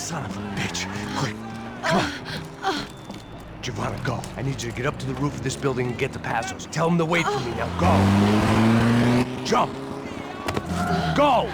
Son of a bitch. Quick, come on. Giovanna, go. I need you to get up to the roof of this building and get the Passos. Tell them to wait for me now. Go. Jump. Go!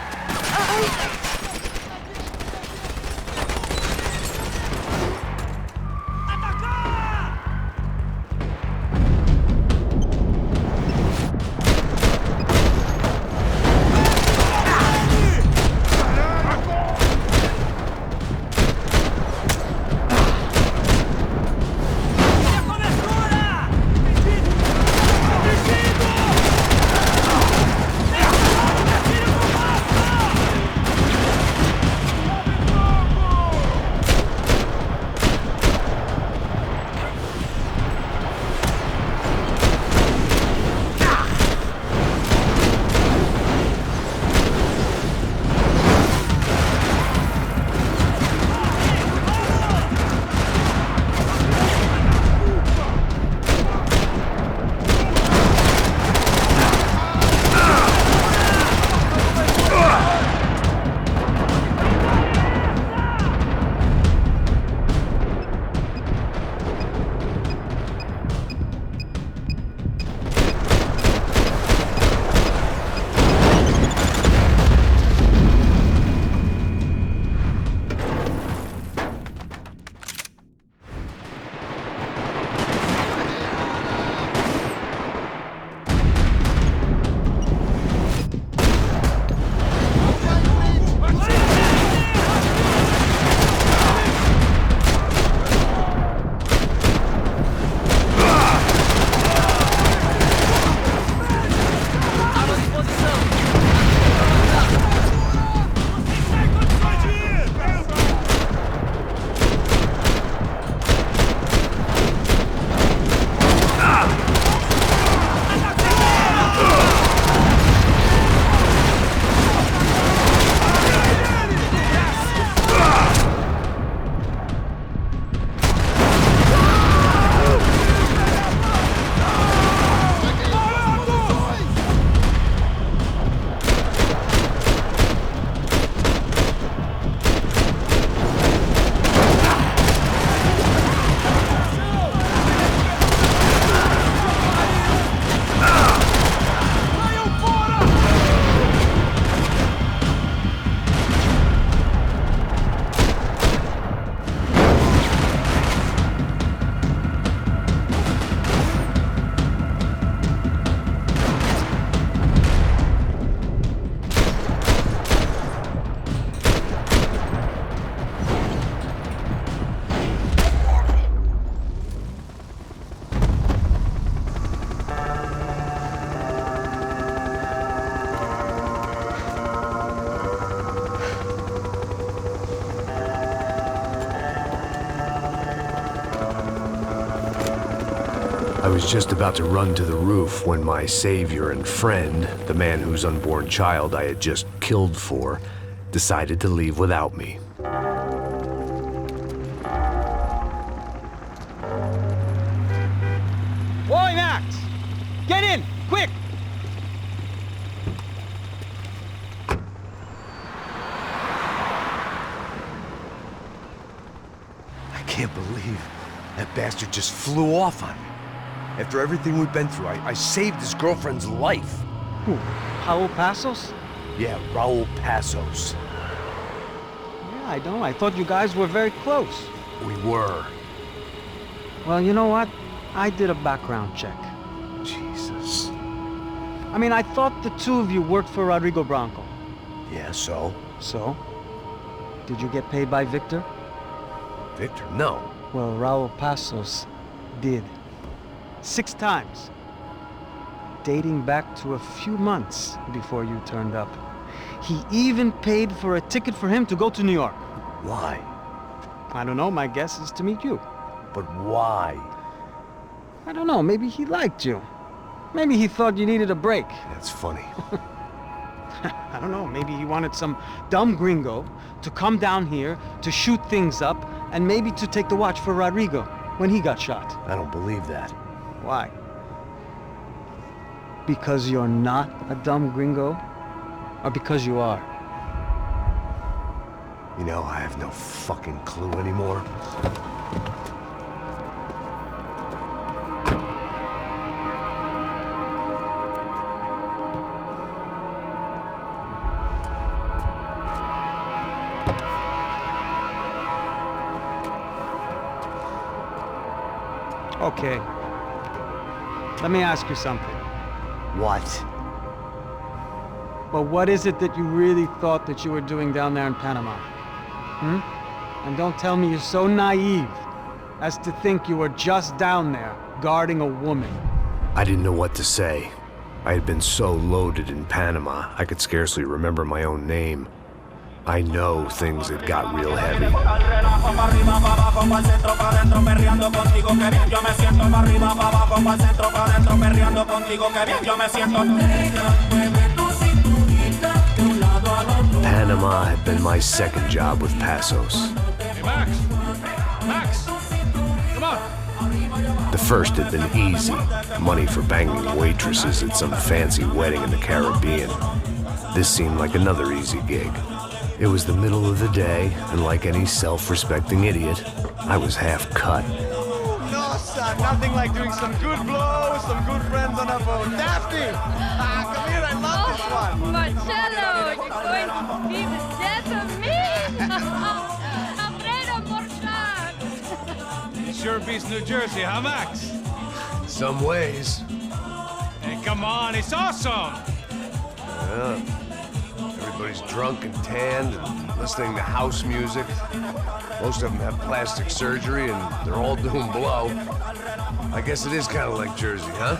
I was just about to run to the roof when my savior and friend, the man whose unborn child I had just killed for, decided to leave without me. Boy, Max! Get in! Quick! I can't believe that bastard just flew off on me. After everything we've been through, I saved his girlfriend's life. Who? Raul Passos? Yeah, Raul Passos. Yeah, I know. I thought you guys were very close. We were. Well, you know what? I did a background check. Jesus. I mean, I thought the two of you worked for Rodrigo Branco. Yeah, so? So? Did you get paid by Victor? Victor, no. Well, Raul Passos did. 6 times. Dating back to a few months before you turned up. He even paid for a ticket for him to go to New York. Why? I don't know, my guess is to meet you. But why? I don't know, maybe he liked you. Maybe he thought you needed a break. That's funny. I don't know, maybe he wanted some dumb gringo to come down here to shoot things up and maybe to take the watch for Rodrigo when he got shot. I don't believe that. Why? Because you're not a dumb gringo? Or because you are? You know, I have no fucking clue anymore. Okay. Let me ask you something. What? But what is it that you really thought that you were doing down there in Panama? And don't tell me you're so naive as to think you were just down there guarding a woman. I didn't know what to say. I had been so loaded in Panama, I could scarcely remember my own name. I know things had got real heavy. Panama had been my second job with Passos. Hey, Max! Max! Come on! The first had been easy, money for banging waitresses at some fancy wedding in the Caribbean. This seemed like another easy gig. It was the middle of the day, and like any self-respecting idiot, I was half cut. No, son, nothing like doing some good blows, some good friends on a boat. Daphne! Come here, I love this one. Marcello, you're going to be the death of me? Alfredo Morchan! It sure beats New Jersey, huh, Max? In some ways. Hey, come on, it's awesome! Yeah. Everybody's drunk and tanned and listening to house music. Most of them have plastic surgery and they're all doing blow. I guess it is kind of like Jersey, huh?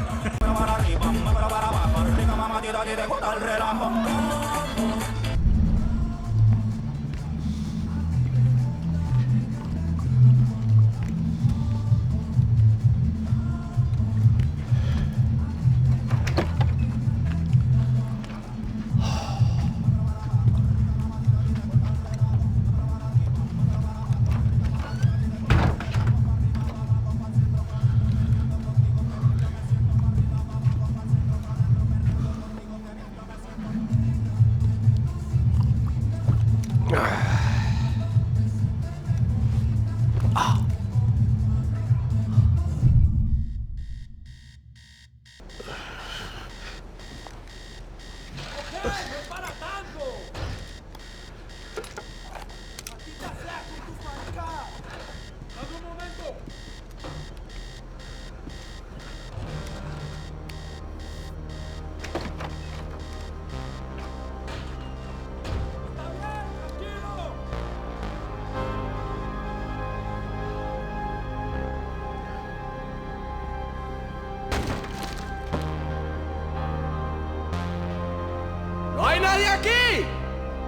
¡No hay nadie aquí!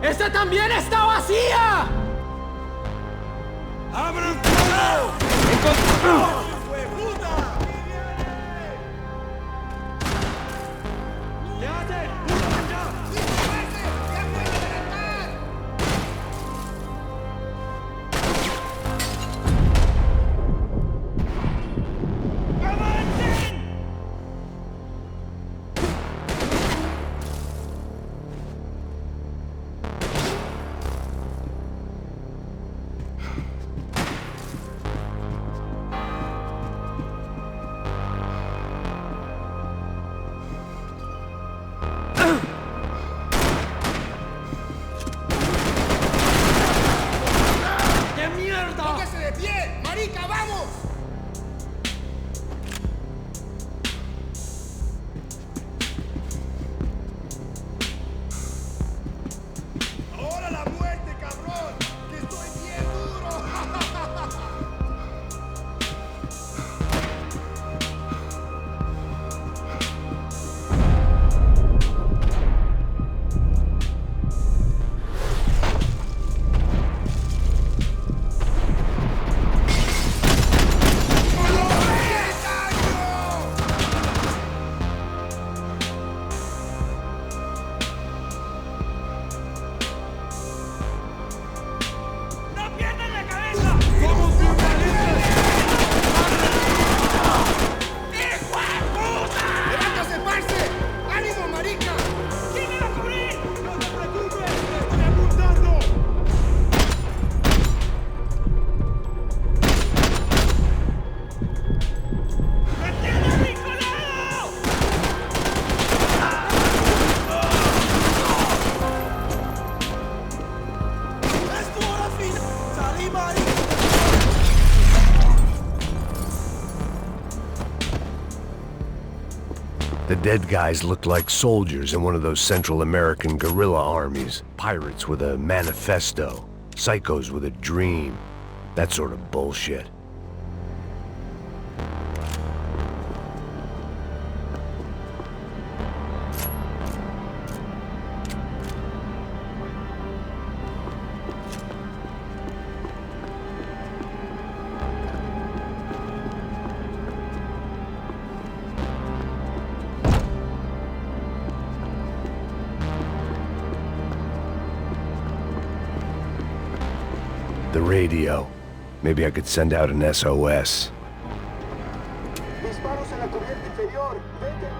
¡Esta también está vacía! ¡Abre el fuego! ¿Qué hacen? The dead guys looked like soldiers in one of those Central American guerrilla armies. Pirates with a manifesto. Psychos with a dream. That sort of bullshit. The radio. Maybe I could send out an SOS. Disparos en la cubierta inferior. Vete.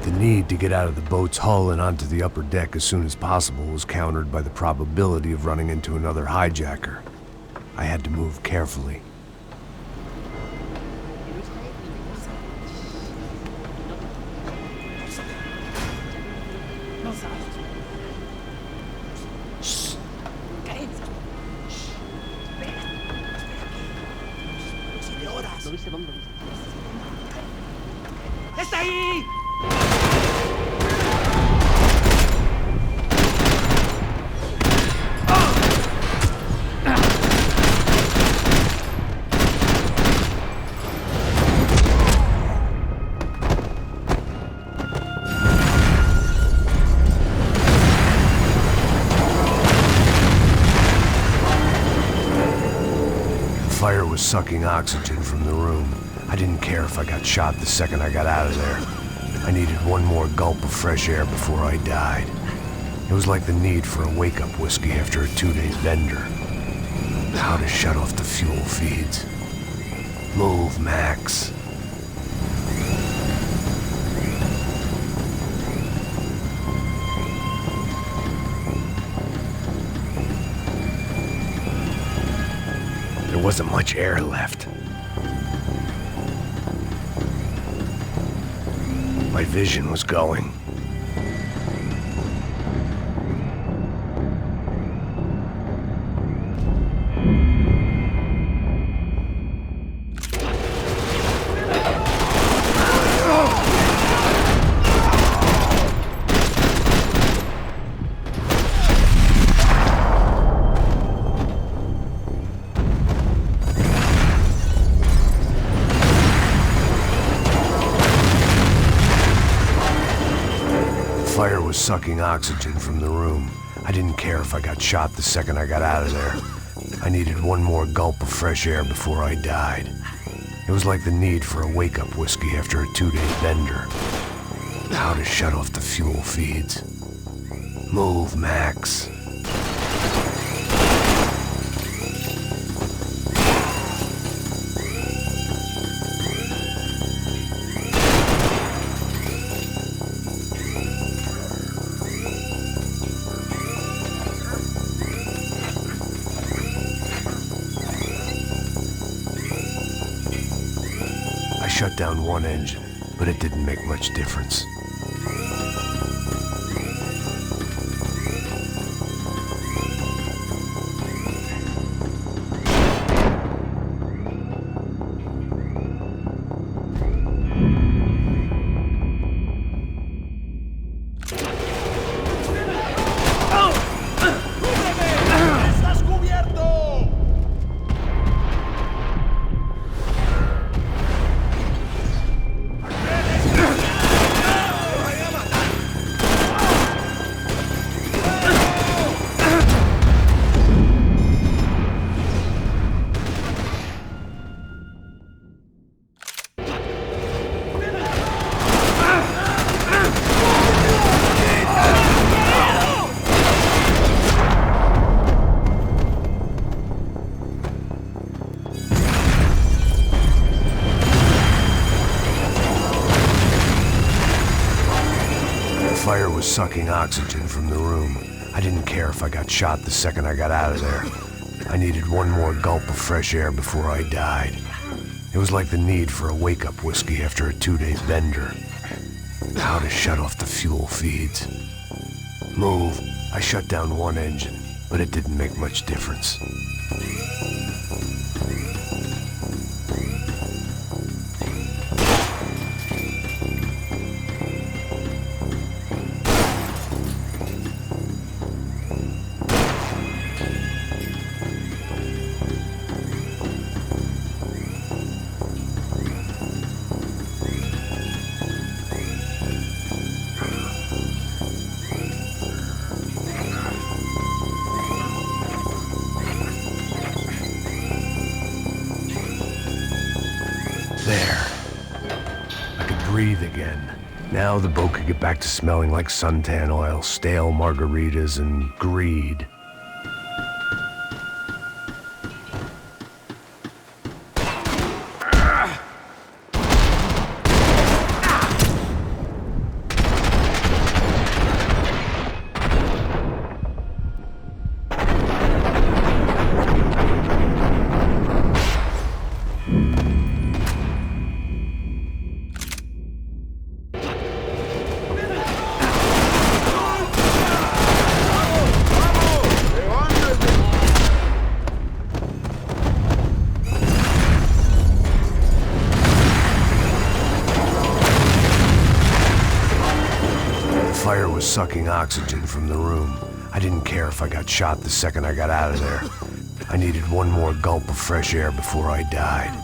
The need to get out of the boat's hull and onto the upper deck as soon as possible was countered by the probability of running into another hijacker. I had to move carefully. ¡Está ahí! The fire was sucking oxygen from the room. I didn't care if I got shot the second I got out of there. I needed one more gulp of fresh air before I died. It was like the need for a wake-up whiskey after a 2-day bender. How to shut off the fuel feeds. Move, Max. There wasn't much air left. My vision was going. The fire was sucking oxygen from the room. I didn't care if I got shot the second I got out of there. I needed one more gulp of fresh air before I died. It was like the need for a wake-up whiskey after a 2-day bender. How to shut off the fuel feeds. Move, Max. I shut down one engine, but it didn't make much difference. ¡Estás cubierto! The fire was sucking oxygen from the room. I didn't care if I got shot the second I got out of there. I needed one more gulp of fresh air before I died. It was like the need for a wake-up whiskey after a 2-day bender. How to shut off the fuel feeds. Move. I shut down one engine, but it didn't make much difference. There. I could breathe again. Now the boat could get back to smelling like suntan oil, stale margaritas, and greed. The fire was sucking oxygen from the room. I didn't care if I got shot the second I got out of there. I needed one more gulp of fresh air before I died.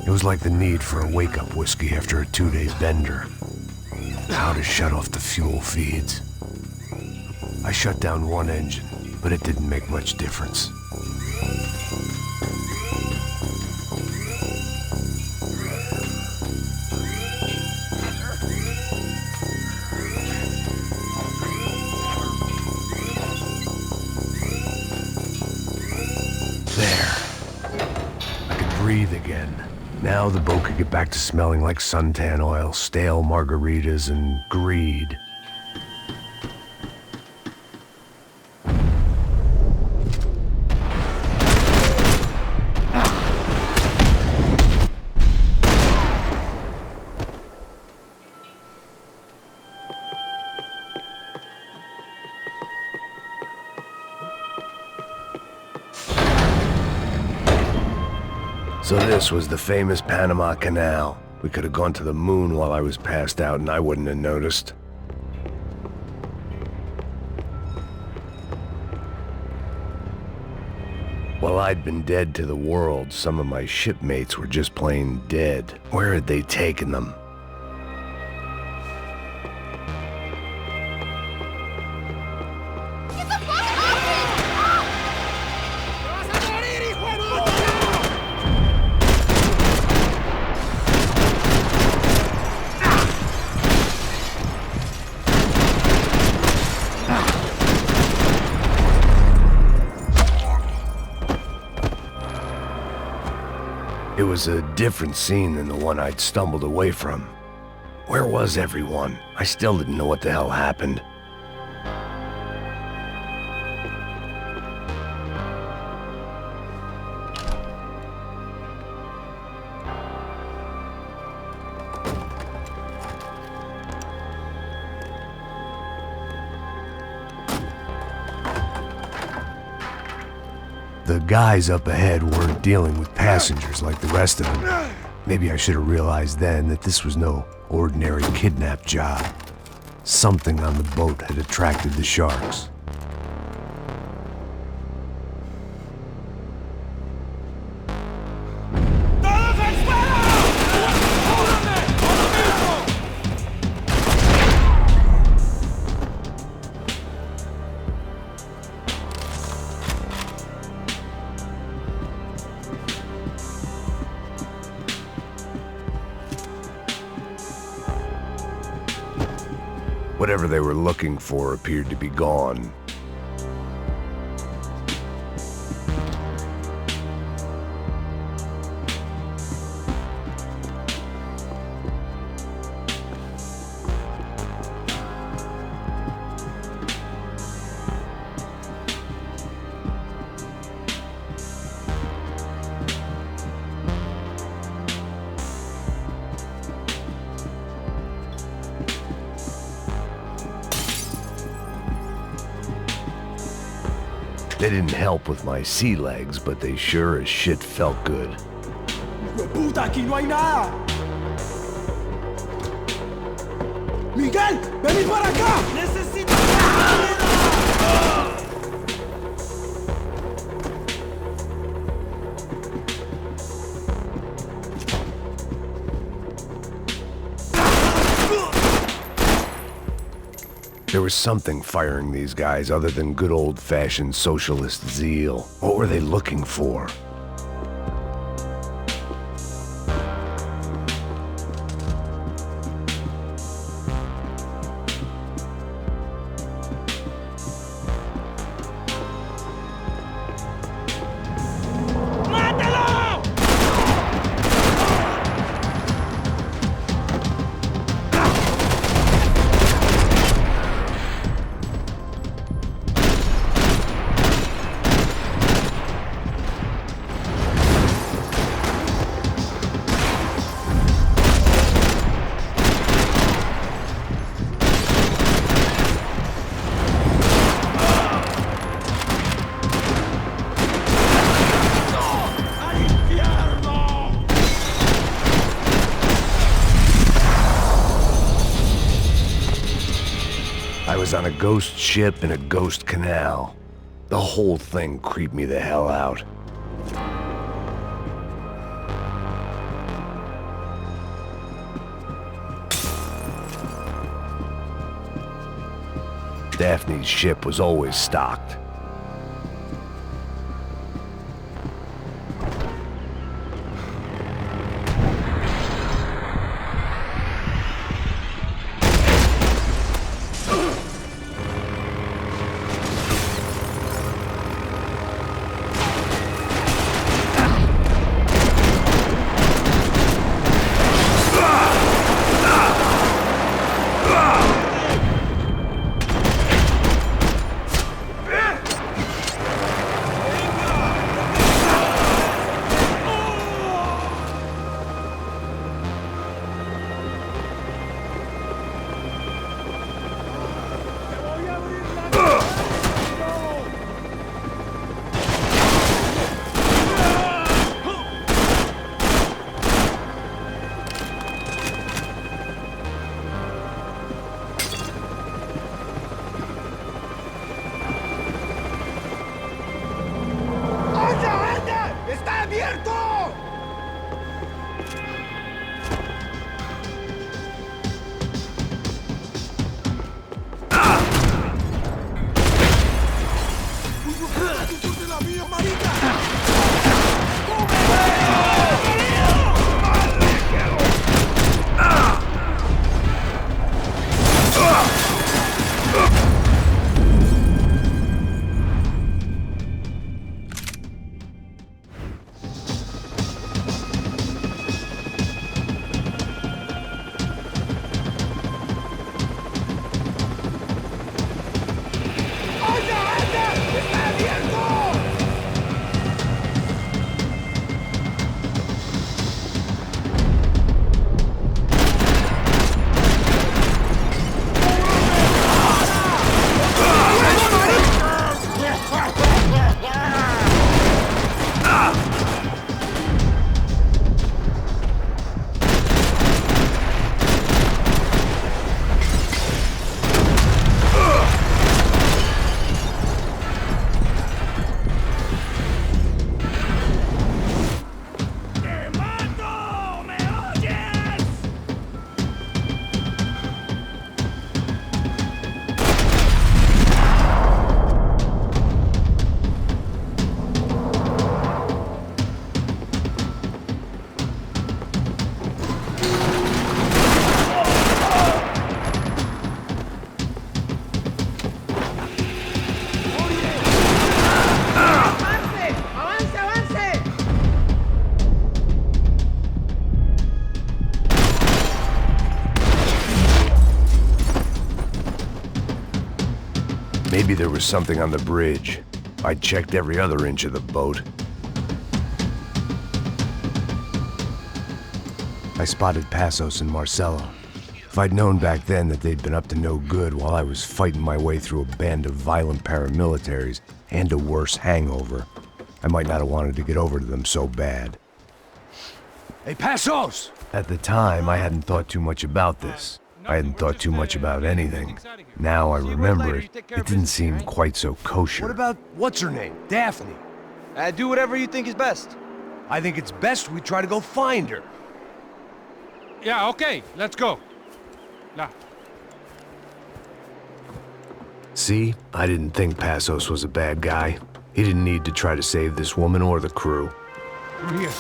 It was like the need for a wake-up whiskey after a 2-day bender. How to shut off the fuel feeds. I shut down one engine, but it didn't make much difference. There. I could breathe again. Now the boat could get back to smelling like suntan oil, stale margaritas, and greed. So this was the famous Panama Canal. We could have gone to the moon while I was passed out and I wouldn't have noticed. While I'd been dead to the world, some of my shipmates were just plain dead. Where had they taken them? It was a different scene than the one I'd stumbled away from. Where was everyone? I still didn't know what the hell happened. The guys up ahead weren't dealing with passengers like the rest of them. Maybe I should have realized then that this was no ordinary kidnap job. Something on the boat had attracted the sharks. Whatever they were looking for appeared to be gone. They didn't help with my sea legs, but they sure as shit felt good. ¡Puta, aquí no hay nada! ¡Miguel, vení para acá! ¡Necesito ayuda! There was something firing these guys other than good old-fashioned socialist zeal. What were they looking for? I was on a ghost ship in a ghost canal. The whole thing creeped me the hell out. Daphne's ship was always stocked. Maybe there was something on the bridge. I checked every other inch of the boat. I spotted Passos and Marcelo. If I'd known back then that they'd been up to no good while I was fighting my way through a band of violent paramilitaries and a worse hangover. I might not have wanted to get over to them so bad. Hey, Passos! At the time, I hadn't thought too much about this. I hadn't thought too much about anything. Now I remember it, it didn't seem quite so kosher. What about, what's her name? Daphne. Do whatever you think is best. I think it's best we try to go find her. Yeah, okay, let's go. Now, See, I didn't think Passos was a bad guy. He didn't need to try to save this woman or the crew. through here.